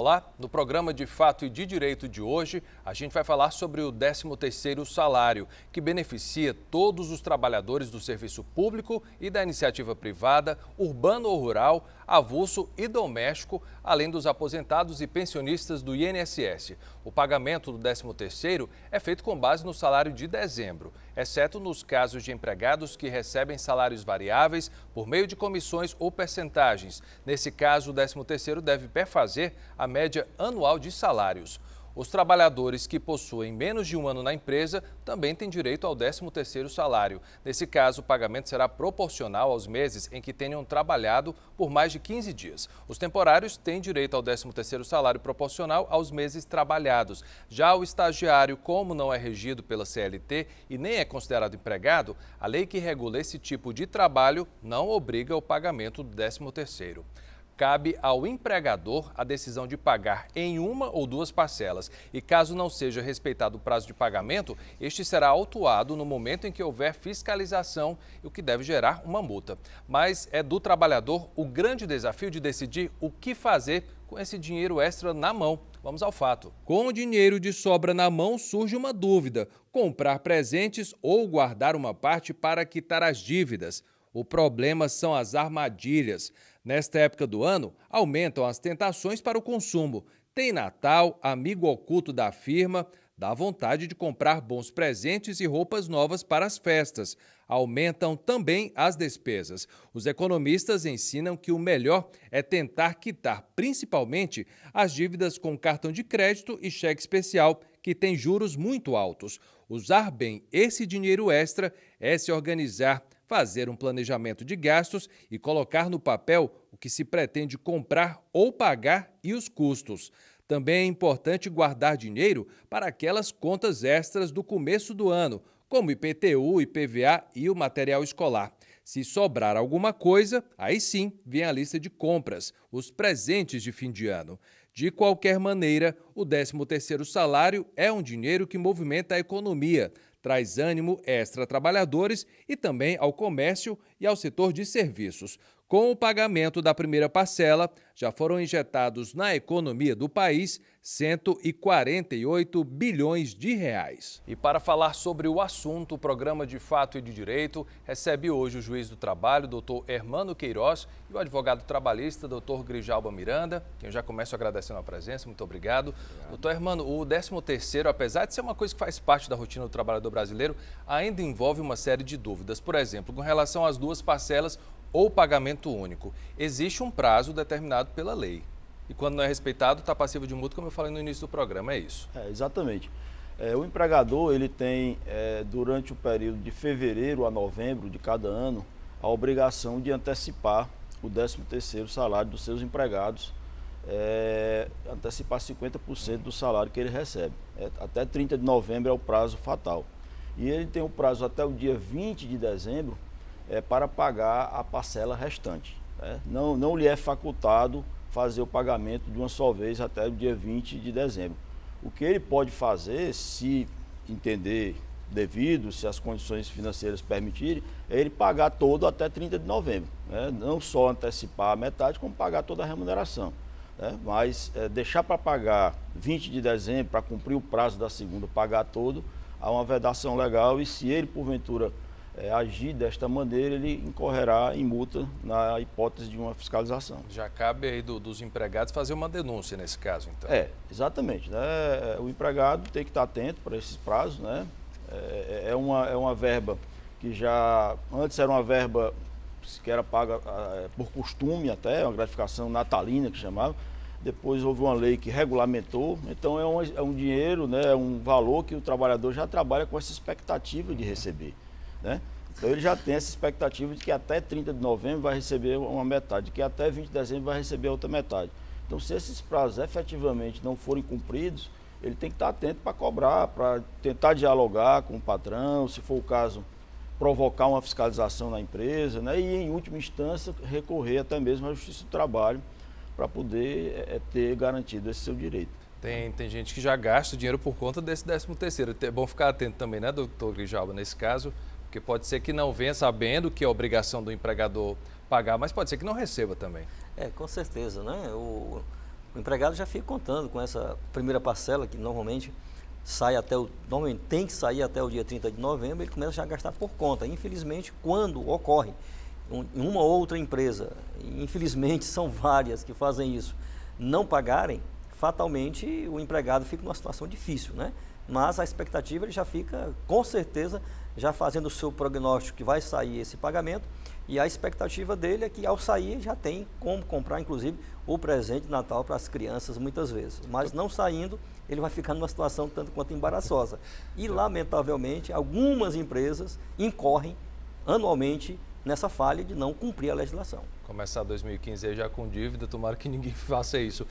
Olá, no programa de Fato e de Direito de hoje, a gente vai falar sobre o 13º salário, que beneficia todos os trabalhadores do serviço público e da iniciativa privada, urbano ou rural, avulso e doméstico, além dos aposentados e pensionistas do INSS. O pagamento do 13º é feito com base no salário de dezembro, exceto nos casos de empregados que recebem salários variáveis por meio de comissões ou percentagens. Nesse caso, o 13º deve perfazer a média anual de salários. Os trabalhadores que possuem menos de um ano na empresa também têm direito ao 13º salário. Nesse caso, o pagamento será proporcional aos meses em que tenham trabalhado por mais de 15 dias. Os temporários têm direito ao 13º salário proporcional aos meses trabalhados. Já o estagiário, como não é regido pela CLT e nem é considerado empregado, a lei que regula esse tipo de trabalho não obriga o pagamento do 13º. Cabe ao empregador a decisão de pagar em uma ou duas parcelas e, caso não seja respeitado o prazo de pagamento, este será autuado no momento em que houver fiscalização, o que deve gerar uma multa. Mas é do trabalhador o grande desafio de decidir o que fazer com esse dinheiro extra na mão. Vamos ao fato. Com o dinheiro de sobra na mão, surge uma dúvida: comprar presentes ou guardar uma parte para quitar as dívidas. O problema são as armadilhas. Nesta época do ano, aumentam as tentações para o consumo. Tem Natal, amigo oculto da firma, dá vontade de comprar bons presentes e roupas novas para as festas. Aumentam também as despesas. Os economistas ensinam que o melhor é tentar quitar principalmente as dívidas com cartão de crédito e cheque especial, que tem juros muito altos. Usar bem esse dinheiro extra é se organizar, fazer um planejamento de gastos e colocar no papel o que se pretende comprar ou pagar e os custos. Também é importante guardar dinheiro para aquelas contas extras do começo do ano, como IPTU, IPVA e o material escolar. Se sobrar alguma coisa, aí sim vem a lista de compras, os presentes de fim de ano. De qualquer maneira, o 13º salário é um dinheiro que movimenta a economia, traz ânimo extra a trabalhadores e também ao comércio e ao setor de serviços. Com o pagamento da primeira parcela, já foram injetados na economia do país 148 bilhões de reais. E para falar sobre o assunto, o programa de Fato e de Direito recebe hoje o juiz do trabalho, doutor Hermano Queiroz, e o advogado trabalhista, doutor Grijalba Miranda, quem eu já começo agradecendo a presença. Muito obrigado. Doutor Hermano, o 13º, apesar de ser uma coisa que faz parte da rotina do trabalhador brasileiro, ainda envolve uma série de dúvidas. Por exemplo, com relação às duas parcelas ou pagamento único, existe um prazo determinado pela lei. E quando não é respeitado, está passivo de multa, como eu falei no início do programa, é isso? Exatamente. O empregador, ele tem, durante o período de fevereiro a novembro de cada ano, a obrigação de antecipar o 13º salário dos seus empregados, antecipar 50% do salário que ele recebe. Até 30 de novembro é o prazo fatal. E ele tem o prazo até o dia 20 de dezembro para pagar a parcela restante. Não lhe é facultado fazer o pagamento de uma só vez até o dia 20 de dezembro. O que ele pode fazer, se entender devido, se as condições financeiras permitirem, é ele pagar todo até 30 de novembro. Não só antecipar a metade, como pagar toda a remuneração. Mas deixar para pagar 20 de dezembro, para cumprir o prazo da segunda, pagar todo, há uma vedação legal e se ele, porventura, agir desta maneira, ele incorrerá em multa na hipótese de uma fiscalização. Já cabe aí dos empregados fazer uma denúncia nesse caso, então. Exatamente. O empregado tem que estar atento para esses prazos. É uma verba que já, antes era uma verba que era paga por costume até, uma gratificação natalina que chamava. Depois houve uma lei que regulamentou, então é um dinheiro, é um valor que o trabalhador já trabalha com essa expectativa de receber. Então ele já tem essa expectativa de que até 30 de novembro vai receber uma metade, que até 20 de dezembro vai receber a outra metade. Então se esses prazos efetivamente não forem cumpridos, ele tem que estar atento para cobrar, para tentar dialogar com o patrão, se for o caso, provocar uma fiscalização na empresa, e em última instância recorrer até mesmo à Justiça do Trabalho para poder ter garantido esse seu direito. Tem gente que já gasta dinheiro por conta desse 13º. É bom ficar atento também, doutor Grijalba, nesse caso, porque pode ser que não venha sabendo que é obrigação do empregador pagar, mas pode ser que não receba também. Com certeza, O empregado já fica contando com essa primeira parcela, que normalmente normalmente tem que sair até o dia 30 de novembro, ele começa já a gastar por conta. Infelizmente, quando ocorre em uma outra empresa, infelizmente são várias que fazem isso, não pagarem, fatalmente o empregado fica numa situação difícil, né? Mas a expectativa, ele já fica, com certeza, já fazendo o seu prognóstico que vai sair esse pagamento, e a expectativa dele é que ao sair já tem como comprar, inclusive, o presente de Natal para as crianças muitas vezes. Mas não saindo, ele vai ficar numa situação tanto quanto embaraçosa. E, lamentavelmente, algumas empresas incorrem anualmente nessa falha de não cumprir a legislação. Começar 2015 aí já com dívida, tomara que ninguém faça isso.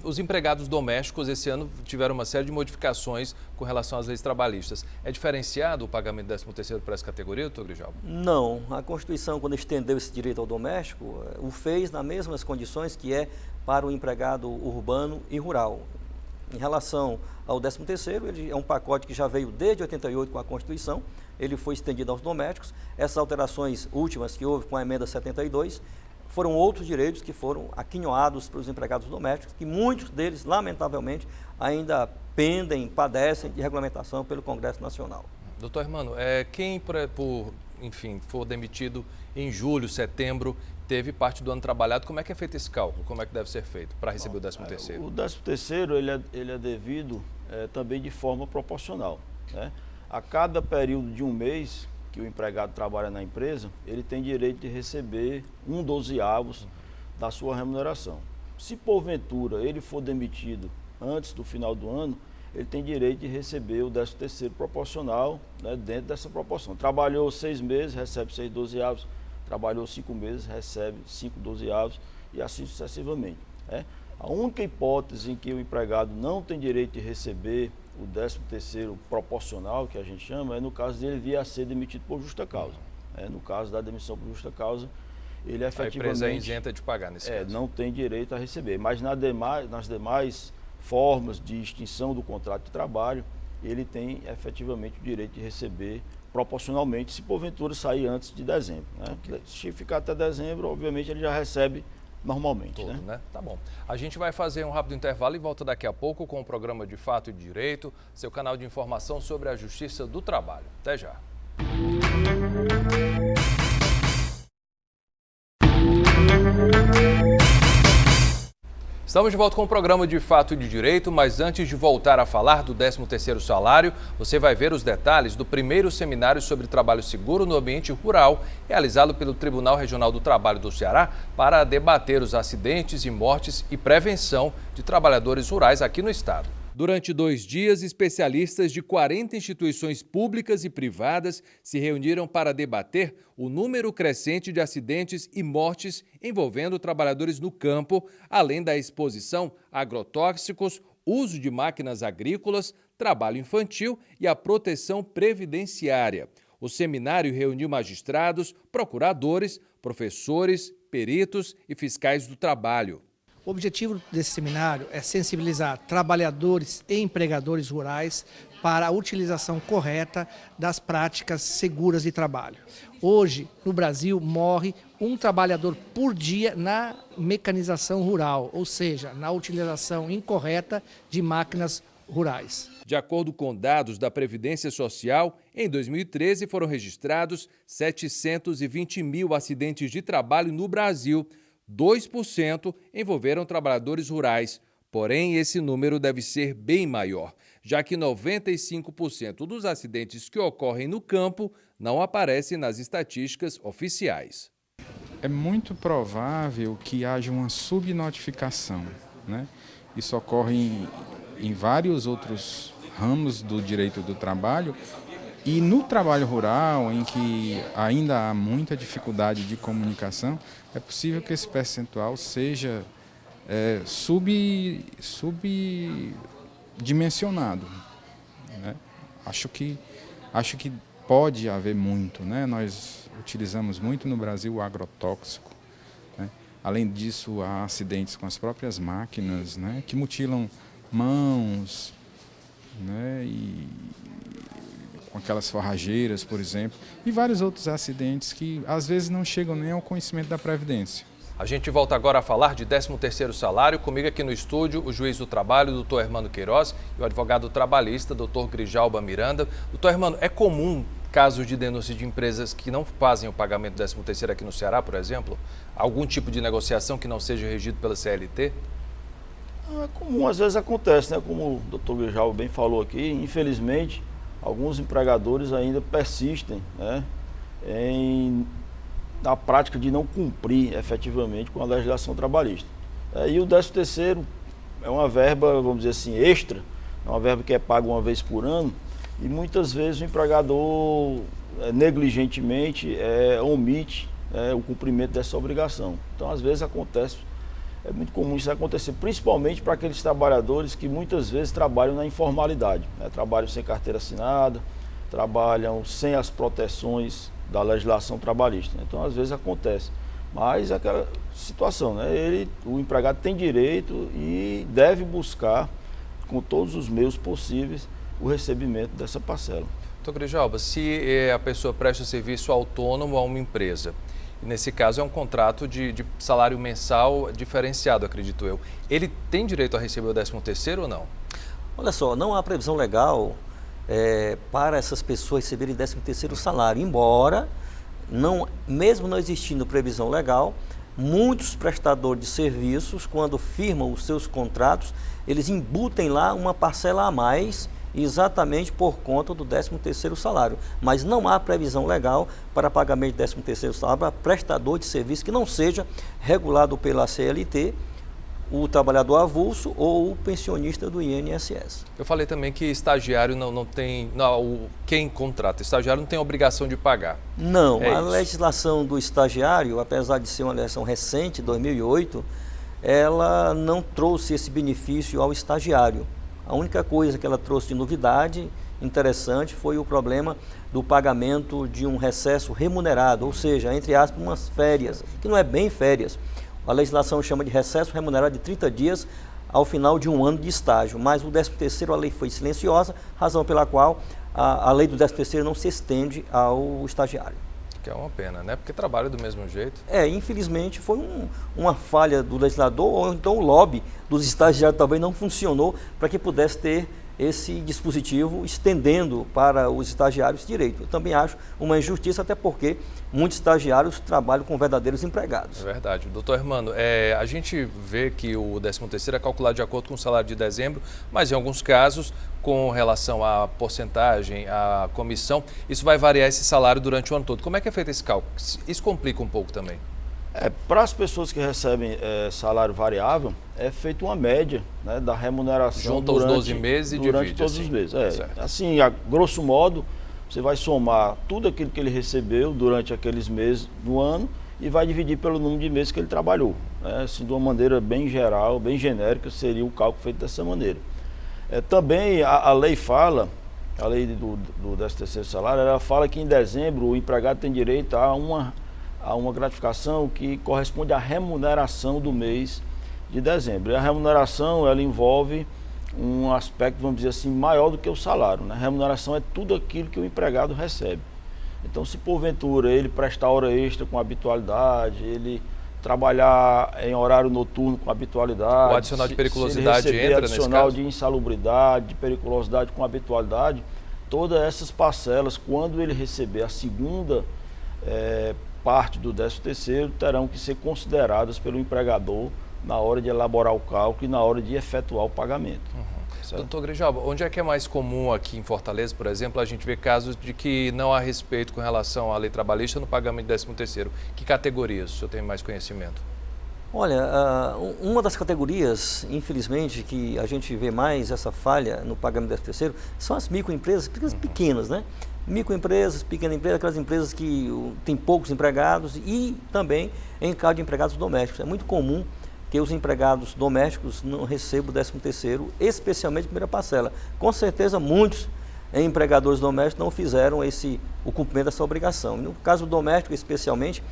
Os empregados domésticos esse ano tiveram uma série de modificações com relação às leis trabalhistas. É diferenciado o pagamento do 13º para essa categoria, doutor Grijalbo? Não. A Constituição, quando estendeu esse direito ao doméstico, o fez nas mesmas condições que é para o empregado urbano e rural. Em relação ao 13º, ele é um pacote que já veio desde 88 com a Constituição, ele foi estendido aos domésticos. Essas alterações últimas que houve com a emenda 72 foram outros direitos que foram aquinhoados para os empregados domésticos, que muitos deles, lamentavelmente, ainda padecem de regulamentação pelo Congresso Nacional. Doutor Hermano, quem, enfim, for demitido em julho, setembro, teve parte do ano trabalhado, como é que é feito esse cálculo? Como é que deve ser feito para receber o 13º? O 13º ele é devido também de forma proporcional, né? A cada período de um mês que o empregado trabalha na empresa, ele tem direito de receber 1/12 da sua remuneração. Se porventura ele for demitido antes do final do ano, ele tem direito de receber o 13º proporcional, né, dentro dessa proporção. Trabalhou 6 meses, recebe 6/12, trabalhou 5 meses, recebe 5/12 e assim sucessivamente, né? A única hipótese em que o empregado não tem direito de receber o 13º proporcional, que a gente chama, é no caso dele vir a ser demitido por justa causa. No caso da demissão por justa causa, ele efetivamente... A empresa é isenta de pagar nesse caso. Não tem direito a receber. Mas nas demais formas de extinção do contrato de trabalho, ele tem efetivamente o direito de receber proporcionalmente, se porventura sair antes de dezembro, né? Okay. Se ficar até dezembro, obviamente ele já recebe normalmente. Todo, né? Tá bom. A gente vai fazer um rápido intervalo e volta daqui a pouco com o programa de Fato e Direito, seu canal de informação sobre a Justiça do Trabalho. Até já. Estamos de volta com o programa de Fato e de Direito, mas antes de voltar a falar do 13º salário, você vai ver os detalhes do primeiro seminário sobre trabalho seguro no ambiente rural, realizado pelo Tribunal Regional do Trabalho do Ceará para debater os acidentes e mortes e prevenção de trabalhadores rurais aqui no estado. Durante 2 dias, especialistas de 40 instituições públicas e privadas se reuniram para debater o número crescente de acidentes e mortes envolvendo trabalhadores no campo, além da exposição a agrotóxicos, uso de máquinas agrícolas, trabalho infantil e a proteção previdenciária. O seminário reuniu magistrados, procuradores, professores, peritos e fiscais do trabalho. O objetivo desse seminário é sensibilizar trabalhadores e empregadores rurais para a utilização correta das práticas seguras de trabalho. Hoje, no Brasil, morre um trabalhador por dia na mecanização rural, ou seja, na utilização incorreta de máquinas rurais. De acordo com dados da Previdência Social, em 2013 foram registrados 720 mil acidentes de trabalho no Brasil. 2% envolveram trabalhadores rurais. Porém, esse número deve ser bem maior, já que 95% dos acidentes que ocorrem no campo não aparecem nas estatísticas oficiais. É muito provável que haja uma subnotificação, né? Isso ocorre em vários outros ramos do direito do trabalho. E no trabalho rural, em que ainda há muita dificuldade de comunicação, é possível que esse percentual seja subdimensionado, né? Acho que pode haver muito, né? Nós utilizamos muito no Brasil o agrotóxico, né? Além disso, há acidentes com as próprias máquinas, né? Que mutilam mãos, né? E com aquelas forrageiras, por exemplo, e vários outros acidentes que às vezes não chegam nem ao conhecimento da Previdência. A gente volta agora a falar de 13º salário. Comigo aqui no estúdio, o juiz do trabalho, doutor Hermano Queiroz, e o advogado trabalhista, doutor Grijalba Miranda. Doutor Hermano, é comum casos de denúncia de empresas que não fazem o pagamento do 13º aqui no Ceará, por exemplo? Algum tipo de negociação que não seja regido pela CLT? É comum, às vezes acontece, né? Como o doutor Grijalba bem falou aqui, infelizmente, alguns empregadores ainda persistem, né, na prática de não cumprir efetivamente com a legislação trabalhista. E o 13º é uma verba, vamos dizer assim, extra, é uma verba que é paga uma vez por ano, e muitas vezes o empregador negligentemente omite o cumprimento dessa obrigação. Então, às vezes acontece, é muito comum isso acontecer, principalmente para aqueles trabalhadores que muitas vezes trabalham na informalidade, né? Trabalham sem carteira assinada, trabalham sem as proteções da legislação trabalhista. Então, às vezes acontece. Mas é aquela situação, né? O empregado tem direito e deve buscar, com todos os meios possíveis, o recebimento dessa parcela. Doutor Grijalba, se a pessoa presta serviço autônomo a uma empresa, e nesse caso é um contrato de salário mensal diferenciado, acredito eu, ele tem direito a receber o 13º ou não? Olha só, não há previsão legal para essas pessoas receberem 13º salário, embora, mesmo não existindo previsão legal, muitos prestadores de serviços, quando firmam os seus contratos, eles embutem lá uma parcela a mais, exatamente por conta do 13º salário. Mas não há previsão legal para pagamento de 13º salário para prestador de serviço que não seja regulado pela CLT, o trabalhador avulso ou o pensionista do INSS. Eu falei também que estagiário não tem, quem contrata estagiário não tem obrigação de pagar. Não, a legislação do estagiário, apesar de ser uma legislação recente, 2008, ela não trouxe esse benefício ao estagiário. A única coisa que ela trouxe de novidade interessante foi o problema do pagamento de um recesso remunerado, ou seja, entre aspas, umas férias, que não é bem férias. A legislação chama de recesso remunerado de 30 dias ao final de um ano de estágio, mas o 13º, a lei foi silenciosa, razão pela qual a lei do 13º não se estende ao estagiário. Que é uma pena, né? Porque trabalha do mesmo jeito. Infelizmente foi uma falha do legislador, ou então o lobby dos estagiários talvez não funcionou para que pudesse ter esse dispositivo estendendo para os estagiários direito. Eu também acho uma injustiça, até porque muitos estagiários trabalham com verdadeiros empregados. É verdade. Doutor Hermano, a gente vê que o 13º é calculado de acordo com o salário de dezembro, mas em alguns casos, com relação à porcentagem, à comissão, isso vai variar esse salário durante o ano todo. Como é que é feito esse cálculo? Isso complica um pouco também. Para as pessoas que recebem salário variável, é feita uma média, né, da remuneração junta os 12 meses e divide todos os meses. Assim, a grosso modo, você vai somar tudo aquilo que ele recebeu durante aqueles meses do ano e vai dividir pelo número de meses que ele trabalhou. Né? Assim, de uma maneira bem geral, bem genérica, seria o cálculo feito dessa maneira. Também a lei fala, a lei do 13º salário, ela fala que em dezembro o empregado tem direito a uma gratificação que corresponde à remuneração do mês de dezembro. E a remuneração, ela envolve um aspecto, vamos dizer assim, maior do que o salário, né? A remuneração é tudo aquilo que o empregado recebe. Então, se porventura ele prestar hora extra com habitualidade, ele trabalhar em horário noturno com habitualidade, o adicional de periculosidade entra nesse caso? Adicional de insalubridade, de periculosidade com habitualidade, todas essas parcelas, quando ele receber a segunda parte do 13º, terão que ser consideradas pelo empregador na hora de elaborar o cálculo e na hora de efetuar o pagamento. Doutor Grijalba, onde é que é mais comum aqui em Fortaleza, por exemplo, a gente vê casos de que não há respeito com relação à lei trabalhista no pagamento do 13º? Que categorias o senhor tem mais conhecimento? Olha, uma das categorias, infelizmente, que a gente vê mais essa falha no pagamento do 13º são as microempresas, pequenas, né? Microempresas, pequenas empresas, aquelas empresas que têm poucos empregados e também em caso de empregados domésticos. É muito comum que os empregados domésticos não recebam o 13º, especialmente a primeira parcela. Com certeza, muitos empregadores domésticos não fizeram o cumprimento dessa obrigação. No caso doméstico, especialmente,